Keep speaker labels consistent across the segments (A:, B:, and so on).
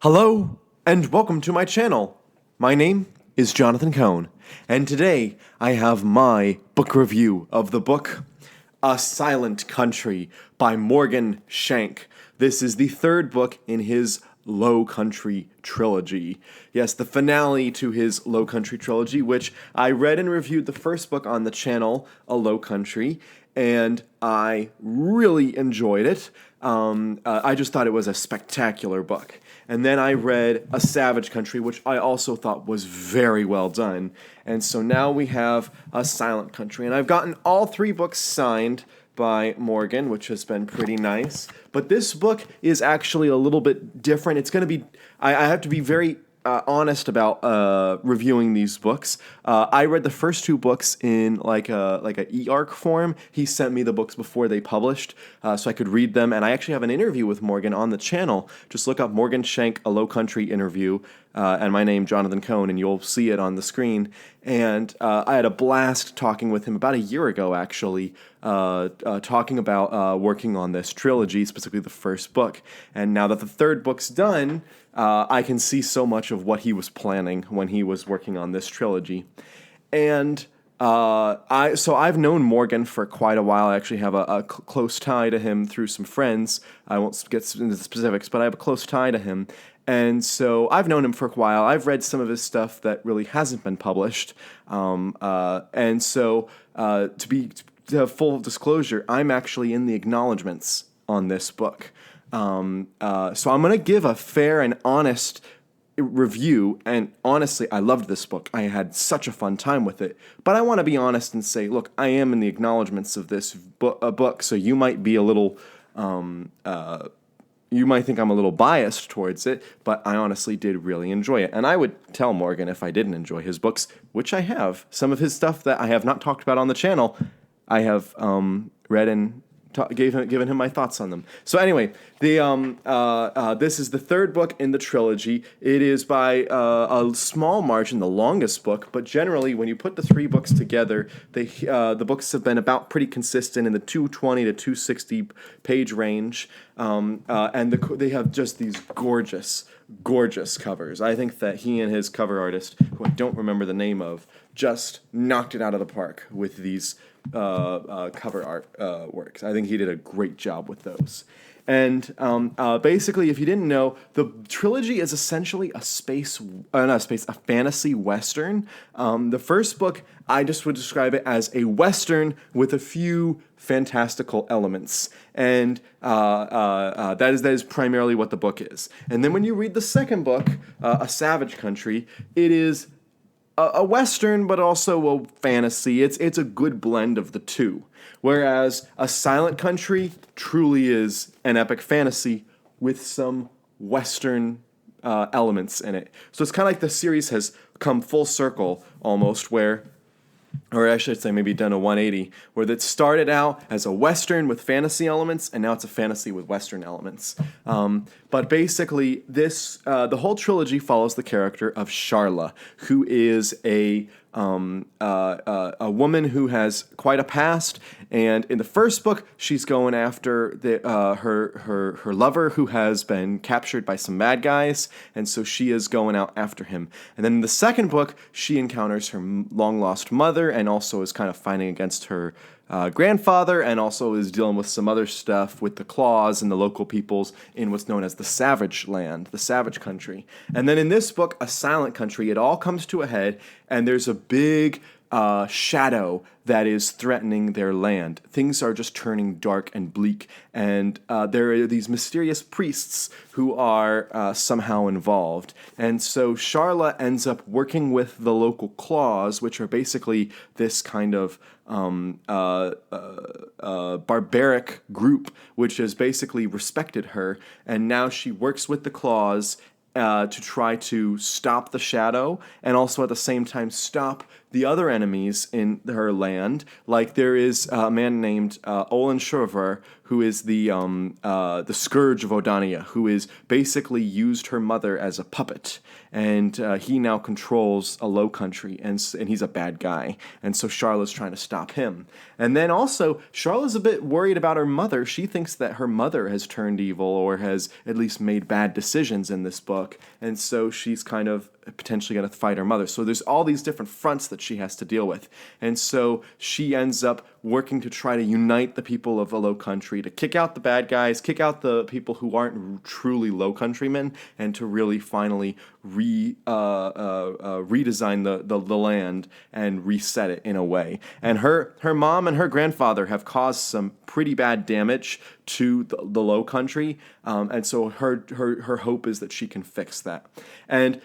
A: Hello, and welcome to my channel. My name is Jonathan Cohn, and today I have my book review of the book A Silent Country by Morgan Shank. This is the third book in his Low Country trilogy. Yes, the finale to his Low Country trilogy, which I read and reviewed the first book on the channel, A Low Country, and I really enjoyed it. I just thought it was a spectacular book. And then I read A Savage Country, which I also thought was very well done. And so now we have A Silent Country. And I've gotten all three books signed by Morgan, which has been pretty nice. But this book is actually a little bit different. It's going to be, I have to be very honest about reviewing these books. I read the first two books in like a e-arc form. He sent me the books before they published, so I could read them. And I actually have an interview with Morgan on the channel. Just look up Morgan Shank, A Low Country interview, and my name, Jonathan Cohn, and you'll see it on the screen. And I had a blast talking with him about a year ago, actually, talking about working on this trilogy, specifically the first book. And now that the third book's done, I can see so much of what he was planning when he was working on this trilogy. And I've known Morgan for quite a while. I actually have a close tie to him through some friends. I won't get into the specifics, but I have a close tie to him. And so I've known him for a while. I've read some of his stuff that really hasn't been published. And so to have full disclosure, I'm actually in the acknowledgments on this book. So I'm going to give a fair and honest review, and honestly, I loved this book. I had such a fun time with it. But I want to be honest and say, look, I am in the acknowledgments of this book, so you might be a little, you might think I'm a little biased towards it, but I honestly did really enjoy it. And I would tell Morgan if I didn't enjoy his books, which I have. Some of his stuff that I have not talked about on the channel, I have read and given him my thoughts on them. So anyway, this is the third book in the trilogy. It is by a small margin the longest book, but generally when you put the three books together, the books have been about pretty consistent in the 220 to 260 page range, and they have just these gorgeous covers. I think that he and his cover artist, who I don't remember the name of, just knocked it out of the park with these cover art works. I think he did a great job with those. And basically, if you didn't know, the trilogy is essentially a fantasy western. The first book, I just would describe it as a western with a few fantastical elements, and that is primarily what the book is. And then when you read the second book, A Savage Country, it is a western, but also a fantasy. It's a good blend of the two. Whereas A Silent Country truly is an epic fantasy with some western elements in it. So it's kind of like the series has come full circle almost, or I should say maybe done a 180, where it started out as a western with fantasy elements, and now it's a fantasy with western elements. But basically, the whole trilogy follows the character of Sharla, who is a woman who has quite a past. And in the first book, she's going after her lover, who has been captured by some bad guys, and so she is going out after him. And then in the second book, she encounters her long-lost mother, and also is kind of fighting against her grandfather, and also is dealing with some other stuff with the claws and the local peoples in what's known as the Savage Land, the Savage Country. And then in this book, A Silent Country, it all comes to a head, and there's a big shadow that is threatening their land. Things are just turning dark and bleak, and there are these mysterious priests who are somehow involved. And so Sharla ends up working with the local claws, which are basically this kind of barbaric group, which has basically respected her, and now she works with the claws to try to stop the shadow, and also at the same time stop the other enemies in her land. Like there is a man named Olin Shurvar, who is the scourge of Odania, who is basically used her mother as a puppet, and he now controls a low country, and he's a bad guy, and so Charlotte's trying to stop him. And then also Charlotte's a bit worried about her mother. She thinks that her mother has turned evil, or has at least made bad decisions in this book, and so she's kind of potentially going to fight her mother. So there's all these different fronts that she has to deal with. And so she ends up working to try to unite the people of a low country, to kick out the bad guys, kick out the people who aren't truly low countrymen, and to really finally redesign the land and reset it in a way. And her mom and her grandfather have caused some pretty bad damage to the low country, and so her hope is that she can fix that. And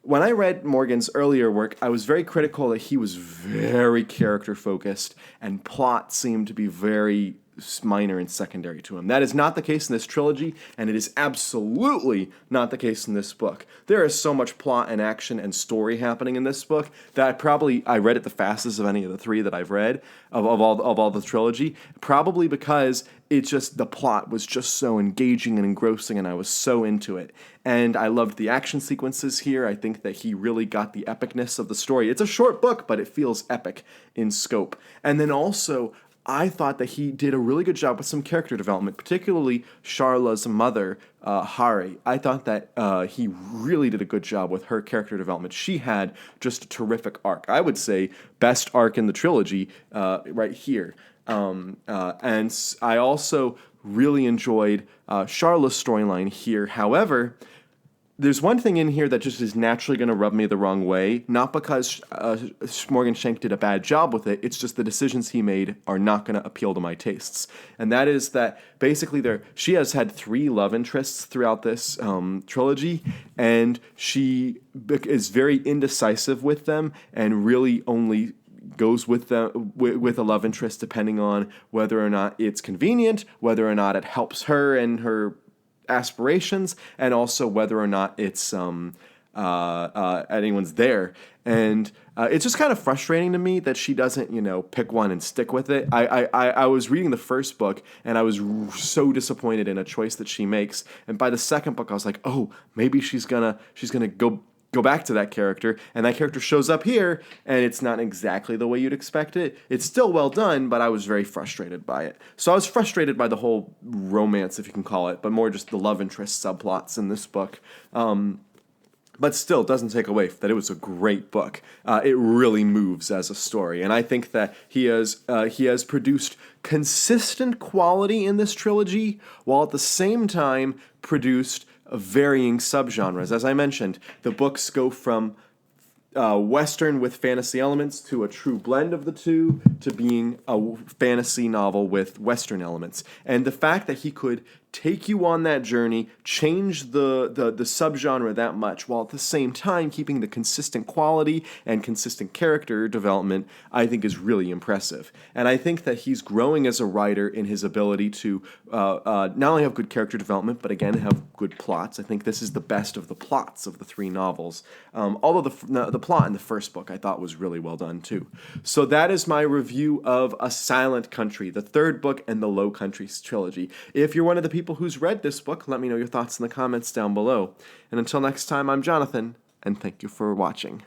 A: when I read Morgan's earlier work, I was very critical that he was very character focused, and plot seemed to be very minor and secondary to him. That is not the case in this trilogy, and it is absolutely not the case in this book. There is so much plot and action and story happening in this book that I read it the fastest of any of the three that I've read of all the trilogy, probably because the plot was just so engaging and engrossing, and I was so into it. And I loved the action sequences here. I think that he really got the epicness of the story. It's a short book, but it feels epic in scope. And then also, I thought that he did a really good job with some character development, particularly Charla's mother, Hari. I thought that he really did a good job with her character development. She had just a terrific arc. I would say best arc in the trilogy right here. And I also really enjoyed Charla's storyline here. However, there's one thing in here that just is naturally going to rub me the wrong way, not because Morgan Shank did a bad job with it, it's just the decisions he made are not going to appeal to my tastes. And that is that basically she has had 3 love interests throughout this trilogy, and she is very indecisive with them and really only goes with a love interest depending on whether or not it's convenient, whether or not it helps her and her aspirations, and also whether or not it's anyone's there. And it's just kind of frustrating to me that she doesn't, pick one and stick with it. I was reading the first book, and I was so disappointed in a choice that she makes. And by the second book, I was like, oh, maybe she's gonna go back to that character, and that character shows up here, and it's not exactly the way you'd expect it. It's still well done, but I was very frustrated by it. So I was frustrated by the whole romance, if you can call it, but more just the love interest subplots in this book. But still, it doesn't take away that it was a great book. It really moves as a story, and I think that he has produced consistent quality in this trilogy, while at the same time produced varying subgenres. As I mentioned, the books go from Western with fantasy elements to a true blend of the two to being a fantasy novel with Western elements. And the fact that he could take you on that journey, change the subgenre that much, while at the same time keeping the consistent quality and consistent character development, I think is really impressive. And I think that he's growing as a writer in his ability to not only have good character development, but again, have good plots. I think this is the best of the plots of the 3 novels. Although the plot in the first book I thought was really well done too. So that is my review of A Silent Country, the 3rd book in the Low Countries trilogy. If you're one of the people who's read this book, let me know your thoughts in the comments down below. And until next time, I'm Jonathan, and thank you for watching.